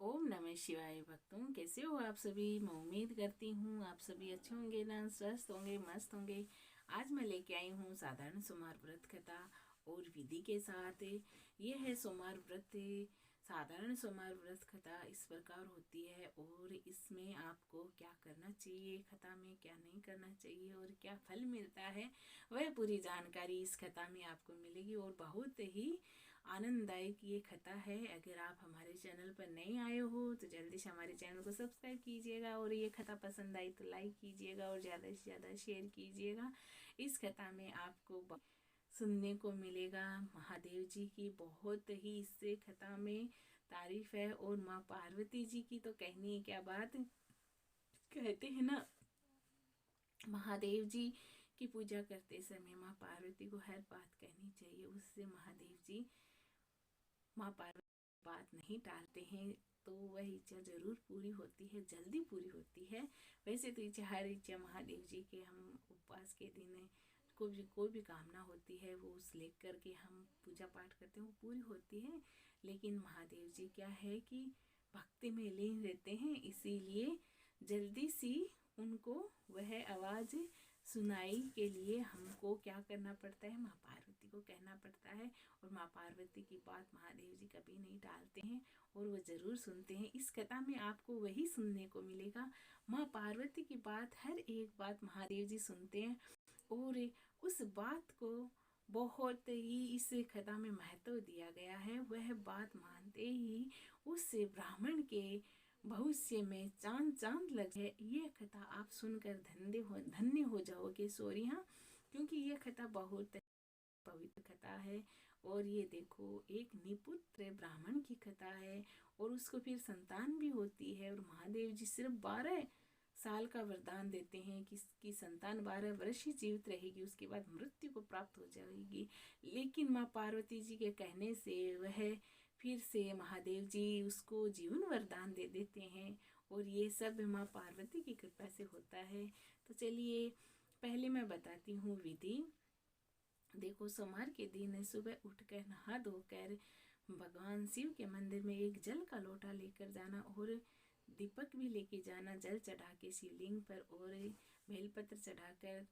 ओम नमः शिवाय भक्तों, कैसे हो आप सभी। मैं उम्मीद करती हूँ आप सभी अच्छे होंगे ना, स्वस्थ होंगे, मस्त होंगे। आज मैं लेके आई हूँ साधारण सोमवार व्रत कथा और विधि के साथ। ये है सोमवार व्रत। साधारण सोमवार व्रत कथा इस प्रकार होती है और इसमें आपको क्या करना चाहिए, कथा में क्या नहीं करना चाहिए और क्या फल मिलता है, वह पूरी जानकारी इस कथा में आपको मिलेगी। और बहुत ही आनंददायक ये कथा है। अगर आप हमारे चैनल पर नए आए हो तो जल्दी से हमारे चैनल को सब्सक्राइब कीजिएगा और ये कथा पसंद आई तो लाइक कीजिएगा और ज़्यादा से ज़्यादा शेयर कीजिएगा। इस कथा में आपको सुनने को मिलेगा महादेव जी की बहुत ही इससे कथा में तारीफ है। और माँ पार्वती जी की तो कहनी है क्या बात। कहते हैं ना, महादेव जी की पूजा करते समय माँ पार्वती को हर बात कहनी चाहिए। उससे महादेव जी माँ पार्वती बात नहीं टालते हैं तो वह इच्छा जरूर पूरी होती है, जल्दी पूरी होती है। वैसे तो इच्छा हर इच्छा महादेव जी के हम उपवास के दिन कोई भी कामना होती है वो उस लेकर के हम पूजा पाठ करते हैं वो पूरी होती है। लेकिन महादेव जी क्या है कि भक्ति में लीन रहते हैं, इसीलिए जल्दी सी उनको वह आवाज़ सुनाई के लिए हमको क्या करना पड़ता है, माँ पार्वती को कहना पड़ता है। और माँ पार्वती की बात महादेव जी कभी नहीं टालते हैं और वो ज़रूर सुनते हैं। इस कथा में आपको वही सुनने को मिलेगा। माँ पार्वती की बात, हर एक बात महादेव जी सुनते हैं और उस बात को बहुत ही इस कथा में महत्व दिया गया है। वह बात मानते ही उस ब्राह्मण के भविष्य में चांद चांद लगे। ये कथा आप सुनकर धन्य हो जाओगे। सॉरी हाँ, क्योंकि ये कथा बहुत पवित्र कथा है। और ये देखो, एक निपुत्र ब्राह्मण की कथा है और उसको फिर संतान भी होती है और महादेव जी सिर्फ 12 साल का वरदान देते हैं कि इसकी संतान 12 वर्ष ही जीवित रहेगी, उसके बाद मृत्यु को प्राप्त हो जाएगी। लेकिन माँ पार्वती जी के कहने से वह फिर से महादेव जी उसको जीवन वरदान दे देते हैं और ये सब माँ पार्वती की कृपा से होता है। तो चलिए पहले मैं बताती हूँ विधि। देखो, सोमवार के दिन सुबह उठकर नहा धोकर भगवान शिव के मंदिर में एक जल का लोटा लेकर जाना और दीपक भी लेके जाना। जल चढ़ा के शिवलिंग पर और बेलपत्र चढ़ाकर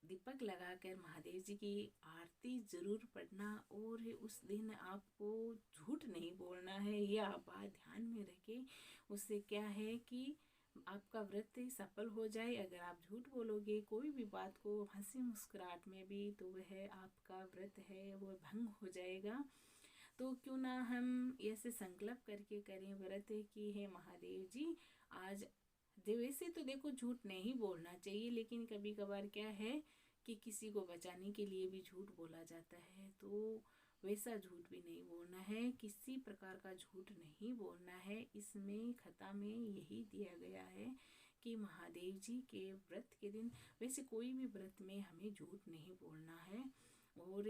दीपक लगाकर महादेव जी की आरती जरूर पढ़ना। और उस दिन आपको झूठ नहीं बोलना है, यह आप बात ध्यान में रखें। उससे क्या है कि आपका व्रत सफल हो जाए। अगर आप झूठ बोलोगे कोई भी बात को हंसी मुस्कुराहट में भी तो वह आपका व्रत है वो भंग हो जाएगा। तो क्यों ना हम ऐसे संकल्प करके करें व्रत कि हे महादेव जी आज वैसे तो देखो झूठ नहीं बोलना चाहिए, लेकिन कभी कभार क्या है कि किसी को बचाने के लिए भी झूठ बोला जाता है। तो वैसा झूठ भी नहीं बोलना है, किसी प्रकार का झूठ नहीं बोलना है। इसमें कथा में यही दिया गया है कि महादेव जी के व्रत के दिन, वैसे कोई भी व्रत में हमें झूठ नहीं बोलना है। और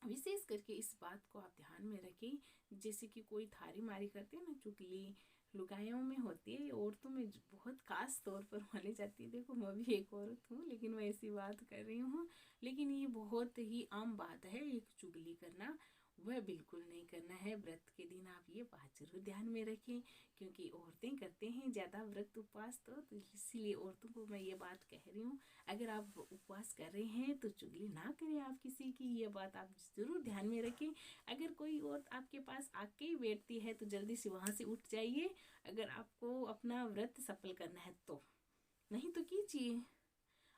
विशेष करके इस बात को आप ध्यान में रखें, जैसे कि कोई थारी मारी करते हैं ना, चुगली लुगाइयों में होती है, औरतों में बहुत खास तौर पर मानी जाती है। देखो मैं भी एक औरत हूँ लेकिन मैं ऐसी बात कर रही हूँ। लेकिन ये बहुत ही आम बात है, एक चुगली करना वह बिल्कुल नहीं करना है। व्रत के दिन आप ये बात जरूर ध्यान में रखें, क्योंकि औरतें करते हैं ज़्यादा व्रत उपवास, तो इसीलिए औरतों को मैं ये बात कह रही हूँ। अगर आप उपवास कर रहे हैं तो चुगली ना करें आप किसी की, ये बात आप ज़रूर ध्यान में रखें। अगर कोई औरत आपके पास आके ही बैठती है तो जल्दी से वहाँ से उठ जाइए, अगर आपको अपना व्रत सफल करना है तो। नहीं तो कीजिए,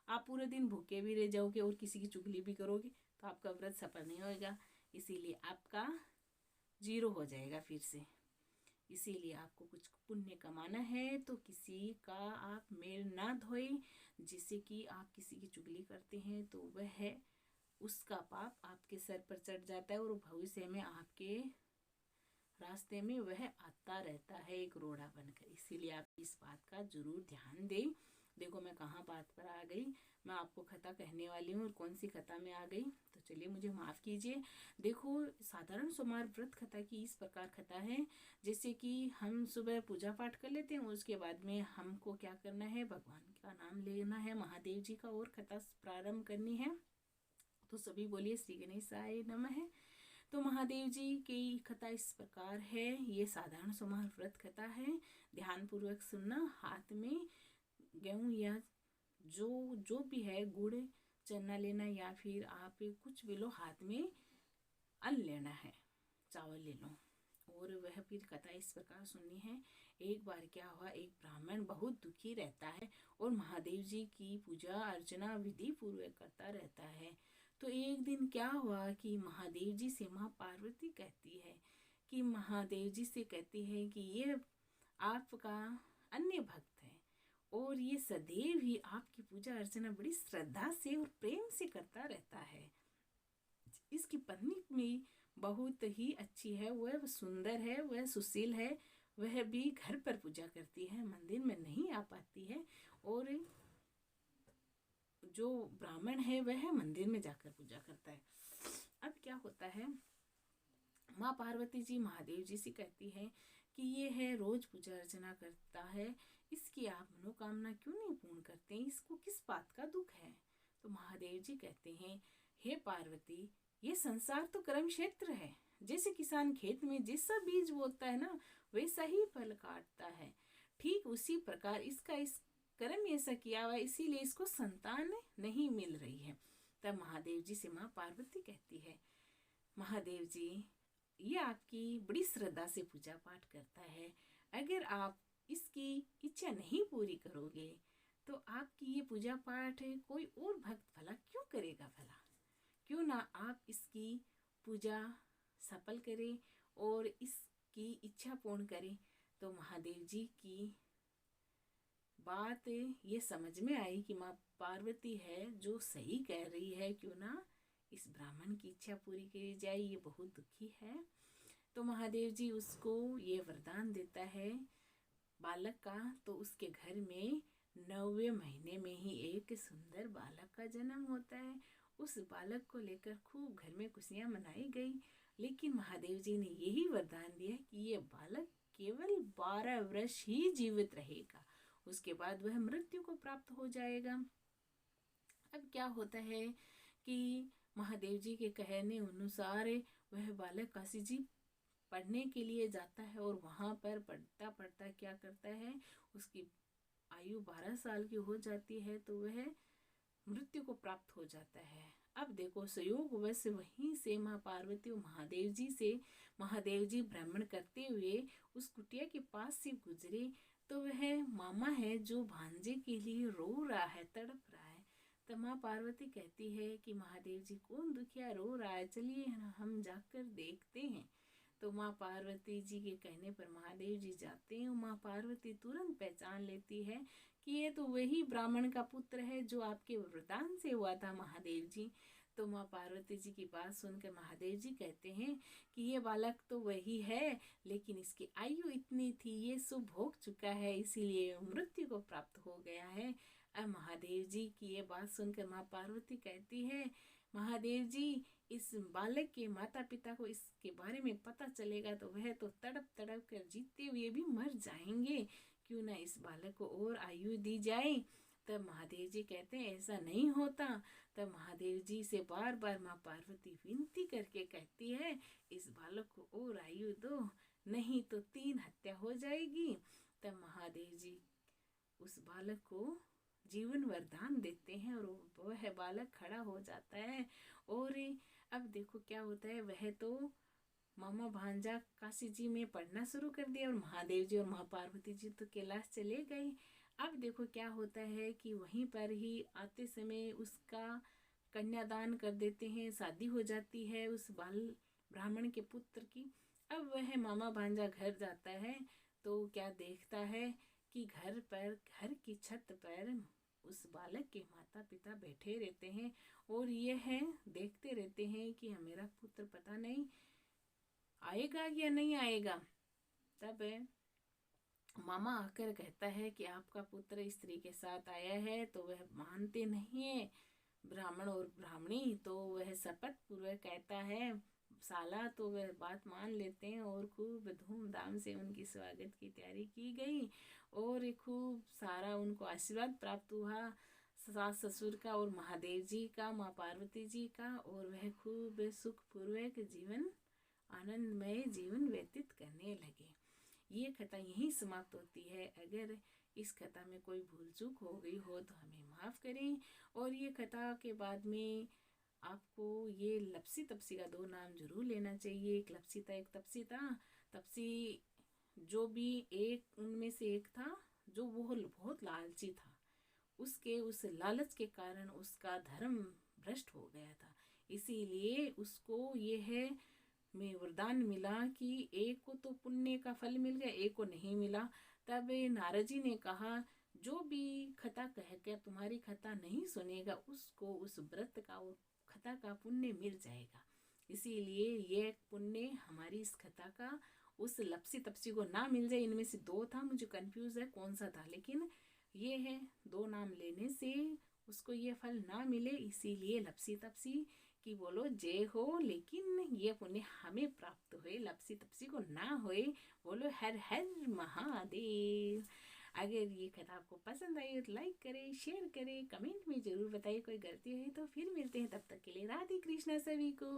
आप पूरे दिन भूखे भी रह जाओगे और किसी की चुगली भी करोगे तो आपका व्रत सफल नहीं होगा, इसीलिए आपका जीरो हो जाएगा फिर से। इसीलिए आपको कुछ पुण्य कमाना है तो किसी का आप मेल ना धोए। जिससे कि आप किसी की चुगली करते हैं तो वह उसका पाप आपके सर पर चढ़ जाता है और भविष्य में आपके रास्ते में वह आता रहता है एक रोड़ा बनकर। इसीलिए आप इस बात का जरूर ध्यान दें। देखो मैं कहाँ बात पर आ गई, मैं आपको कथा कहने वाली हूँ और कौन सी कथा में आ गई, तो चलिए मुझे माफ़ कीजिए। देखो, साधारण सोमवार व्रत कथा की इस प्रकार कथा है, जैसे कि हम सुबह पूजा पाठ कर लेते हैं, उसके बाद में हमको क्या करना है, भगवान का नाम लेना है, महादेव जी का, और कथा प्रारंभ करनी है। तो सभी बोलिए श्री गणेशाय नमः। तो महादेव जी की कथा इस प्रकार है। ये साधारण सोमवार व्रत कथा है। ध्यान पूर्वक सुनना। हाथ में गेहूं या जो भी है, गुड़ चना लेना या फिर आप कुछ भी लो, हाथ में अन्न लेना है, चावल ले लो। और वह फिर कथा इस प्रकार सुननी है। एक बार क्या हुआ, एक ब्राह्मण बहुत दुखी रहता है और महादेव जी की पूजा अर्चना विधि पूर्वक करता रहता है। तो एक दिन क्या हुआ कि महादेव जी से माँ पार्वती कहती है कि महादेव जी से कहती है कि ये आपका अन्य भक्त है और ये सदैव ही आपकी पूजा अर्चना बड़ी श्रद्धा से और प्रेम से करता रहता है। इसकी पत्नी भी बहुत ही अच्छी है, वह सुंदर है, वह सुशील है, वह भी घर पर पूजा करती है, मंदिर में नहीं आ पाती है। और जो ब्राह्मण है वह मंदिर में जाकर पूजा करता है। अब क्या होता है, माँ पार्वती जी महादेव जी से कहती है कि ये है रोज पूजा अर्चना करता है, इसकी आप मनोकामना क्यों नहीं पूर्ण करते, इसको किस बात का दुख है। तो महादेव जी कहते हैं, हे पार्वती, ये संसार तो कर्म क्षेत्र है। जैसे किसान खेत में जैसा बीज बोता है ना, वैसा ही फल काटता है। ठीक उसी प्रकार इसका इस कर्म ऐसा किया हुआ, इसीलिए इसको संतान नहीं मिल रही है। तब महादेव जी से माँ पार्वती कहती है, महादेव जी, ये आपकी बड़ी श्रद्धा से पूजा पाठ करता है, अगर आप इसकी इच्छा नहीं पूरी करोगे तो आपकी ये पूजा पाठ कोई और भक्त भला क्यों करेगा भला। क्यों ना आप इसकी पूजा सफल करें और इसकी इच्छा पूर्ण करें। तो महादेव जी की बात ये समझ में आई कि माँ पार्वती है जो सही कह रही है, क्यों ना इस ब्राह्मण की इच्छा पूरी करी जाए, ये बहुत दुखी है। तो महादेव जी उसको ये वरदान देता है बालक का। तो उसके घर में 9वें महीने में ही एक सुंदर बालक का जन्म होता है। उस बालक को लेकर खूब घर में खुशियां मनाई गई। लेकिन महादेव जी ने यही वरदान दिया कि ये बालक केवल 12 वर्ष ही जीवित रहेगा, उसके बाद वह मृत्यु को प्राप्त हो जाएगा। अब क्या होता है कि महादेव जी के कहने अनुसार वह बालक काशी जी पढ़ने के लिए जाता है और वहाँ पर पढ़ता पढ़ता क्या करता है, उसकी आयु 12 साल की हो जाती है तो वह मृत्यु को प्राप्त हो जाता है। अब देखो, संयोग वश वहीं से माँ पार्वती और महादेव जी भ्रमण करते हुए उस कुटिया के पास से गुजरे। तो वह मामा है जो भांजे के लिए रो रहा है, तड़प रहा है। तब माँ पार्वती कहती है कि महादेव जी कौन दुखिया रो रहा है, चलिए हम जाकर देखते हैं। तो माँ पार्वती जी के कहने पर महादेव जी जाते हैं। माँ पार्वती तुरंत पहचान लेती है कि ये तो वही ब्राह्मण का पुत्र है जो आपके वरदान से हुआ था महादेव जी। तो माँ पार्वती जी की बात सुनकर महादेव जी कहते हैं कि ये बालक तो वही है, लेकिन इसकी आयु इतनी थी, ये सब भोग चुका है, इसीलिए मृत्यु को प्राप्त हो गया है। अब महादेव जी की ये बात सुनकर माँ पार्वती कहती है, महादेव जी, इस बालक के माता पिता को इसके बारे में पता चलेगा तो वह तो तड़प तड़प कर जीते हुए भी मर जाएंगे, क्यों ना इस बालक को और आयु दी जाए। तब महादेव जी कहते हैं ऐसा नहीं होता। तब महादेव जी से बार बार माँ पार्वती विनती करके कहती है, इस बालक को और आयु दो, नहीं तो 3 हत्या हो जाएगी। तब महादेव जी उस बालक को जीवन वरदान देते हैं और वह बालक खड़ा हो जाता है। और अब देखो क्या होता है, वह तो मामा भांजा काशी जी में पढ़ना शुरू कर दिया और महादेव जी और माँ पार्वती जी तो कैलाश चले गए। अब देखो क्या होता है कि वहीं पर ही आते समय उसका कन्यादान कर देते हैं, शादी हो जाती है उस बाल ब्राह्मण के पुत्र की। अब वह मामा भांजा घर जाता है तो क्या देखता है कि घर की छत पर उस बालक के माता पिता बैठे रहते हैं और यह देखते रहते हैं कि मेरा पुत्र पता नहीं आएगा या नहीं आएगा। तब मामा आकर कहता है कि आपका पुत्र स्त्री के साथ आया है। तो वह मानते नहीं है ब्राह्मण और ब्राह्मणी, तो वह शपथ पूर्वक कहता है साला, तो वह बात मान लेते हैं और खूब धूमधाम से उनकी स्वागत की तैयारी की गई और खूब सारा उनको आशीर्वाद प्राप्त हुआ, सास ससुर का और महादेव जी का, माँ पार्वती जी का, और वह खूब सुखपूर्वक जीवन आनंदमय जीवन व्यतीत करने लगे। ये कथा यहीं समाप्त होती है। अगर इस कथा में कोई भूल चूक हो गई हो तो हमें माफ़ करें। और ये कथा के बाद में आपको ये लपसी तपसी का 2 नाम जरूर लेना चाहिए। एक लपसी था, एक तपसी था। तपसी जो भी एक उनमें से एक था जो वो बहुत लालची था, उसके उस लालच के कारण उसका धर्म भ्रष्ट हो गया था। इसीलिए उसको ये है में वरदान मिला कि एक को तो पुण्य का फल मिल गया, एक को नहीं मिला। तब नारद जी ने कहा जो भी कथा कह के तुम्हारी कथा नहीं सुनेगा उसको उस व्रत का कथा का पुण्य मिल जाएगा। इसीलिए ये पुण्य हमारी इस कथा का उस लपसी तपसी को ना मिल जाए। इनमें से 2 था, मुझे कंफ्यूज है कौन सा था, लेकिन ये है 2 नाम लेने से उसको ये फल ना मिले। इसीलिए लपसी तपसी की बोलो जय हो, लेकिन ये पुण्य हमें प्राप्त हुए, लपसी तपसी को ना होए। बोलो हर हर महादेव। अगर ये कथा आपको पसंद आई तो लाइक करें, शेयर करें, कमेंट में ज़रूर बताइए कोई गलती हुई तो। फिर मिलते हैं, तब तक के लिए राधे कृष्णा सभी को।